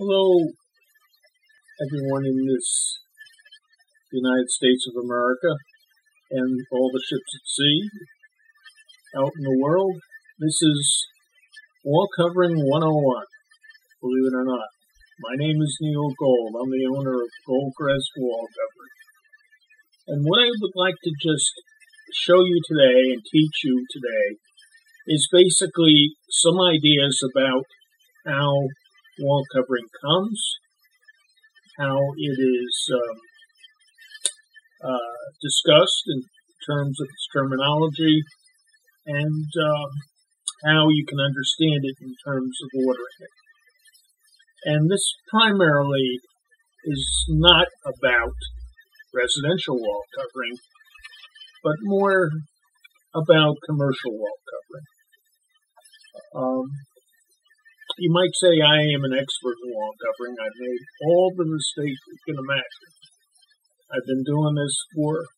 Hello, everyone in this United States of America and all the ships at sea out in the world. This is Wallcovering 101, believe it or not. My name is Neil Gold. I'm the owner of Goldcrest Wallcoverings. And what I would like to just show you today and teach you today is basically some ideas about how wall covering comes, how it is discussed in terms of its terminology, and how you can understand it in terms of ordering it. And this primarily is not about residential wall covering, but more about commercial wall covering. You might say I am an expert in wall covering. I've made all the mistakes you can imagine. I've been doing this for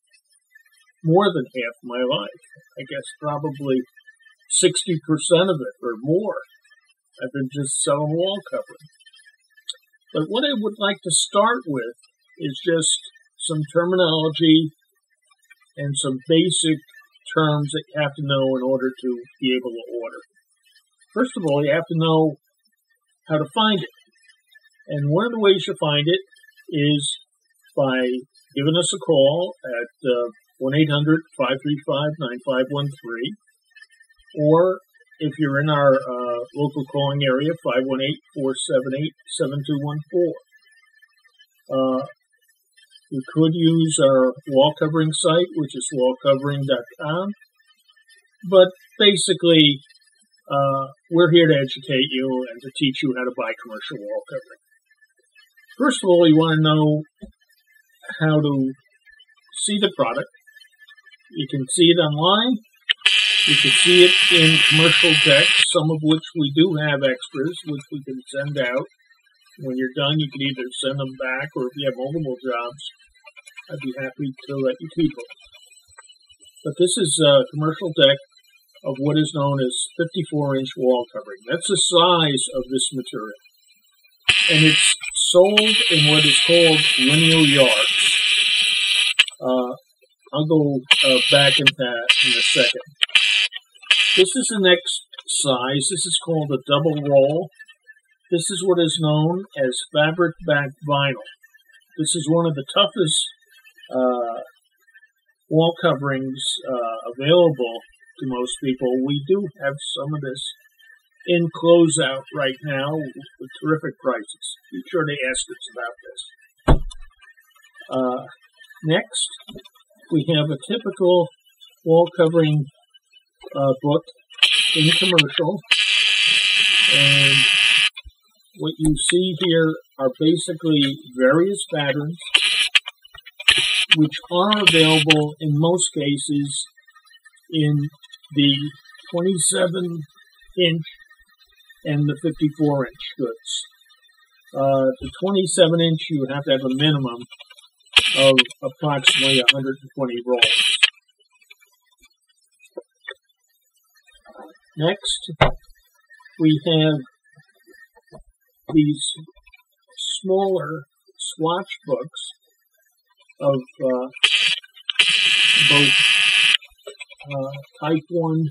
more than half my life. I guess probably 60% of it or more. I've been just selling wall covering. But what I would like to start with is just some terminology and some basic terms that you have to know in order to be able to order. First of all, you have to know how to find it. And one of the ways you find it is by giving us a call at 1-800-535-9513, or if you're in our local calling area, 518-478-7214. You could use our wall covering site, which is wallcovering.com, but basically we're here to educate you and to teach you how to buy commercial wall covering. First of all, you want to know how to see the product. You can see it online. You can see it in commercial decks, some of which we do have extras, which we can send out. When you're done, you can either send them back, or if you have multiple jobs, I'd be happy to let you keep them. But this is a commercial deck of what is known as 54-inch wall covering. That's the size of this material. And it's sold in what is called lineal yards. I'll go back into that in a second. This is the next size. This is called a double roll. This is what is known as fabric-backed vinyl. This is one of the toughest wall coverings available to most people. We do have some of this in closeout right now with terrific prices. Be sure to ask us about this. Next, we have a typical wall covering book in commercial, and what you see here are basically various patterns which are available in most cases in the 27-inch and the 54-inch goods. The 27-inch, you have to have a minimum of approximately 120 rolls. Next, we have these smaller swatch books of both Type 1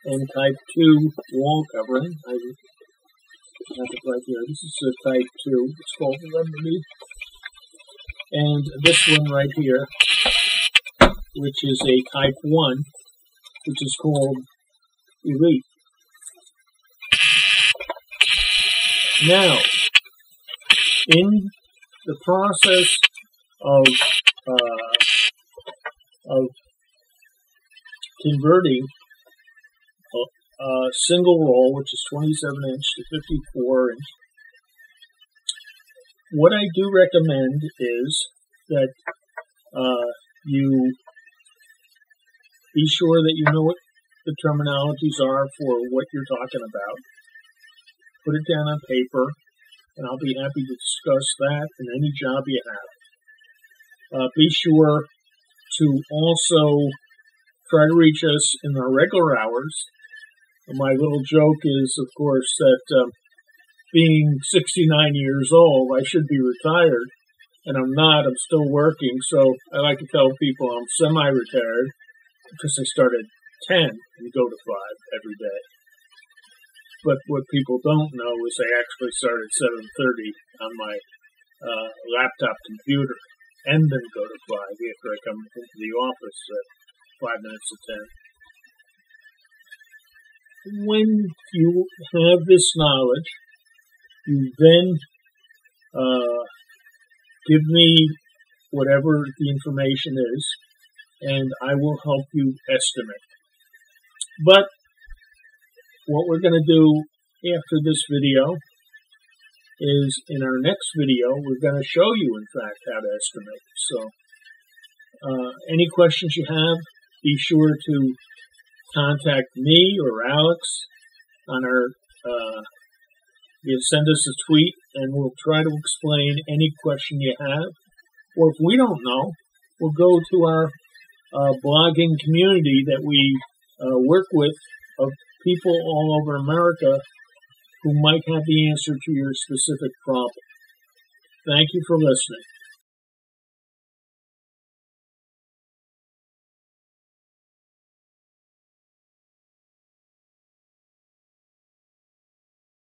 and Type 2 wall covering. I have it right here. This is a Type 2. It's called Remedy. And this one right here, which is a Type 1, which is called Elite. Now, in the process of converting a single roll, which is 27-inch to 54-inch, what I do recommend is that you be sure that you know what the terminologies are for what you're talking about. Put it down on paper, and I'll be happy to discuss that in any job you have. Be sure to also try to reach us in our regular hours. My little joke is, of course, that being 69 years old, I should be retired, and I'm not. I'm still working, so I like to tell people I'm semi-retired because I start at 10 and go to 5 every day. But what people don't know is I actually start at 7:30 on my laptop computer and then go to 5 after I come into the office at 5 minutes to 10. When you have this knowledge, you then give me whatever the information is, and I will help you estimate. But what we're going to do after this video is, in our next video, we're going to show you, in fact, how to estimate. So, any questions you have, be sure to contact me or Alex on our, send us a tweet, and we'll try to explain any question you have. Or if we don't know, we'll go to our blogging community that we work with of people all over America who might have the answer to your specific problem. Thank you for listening.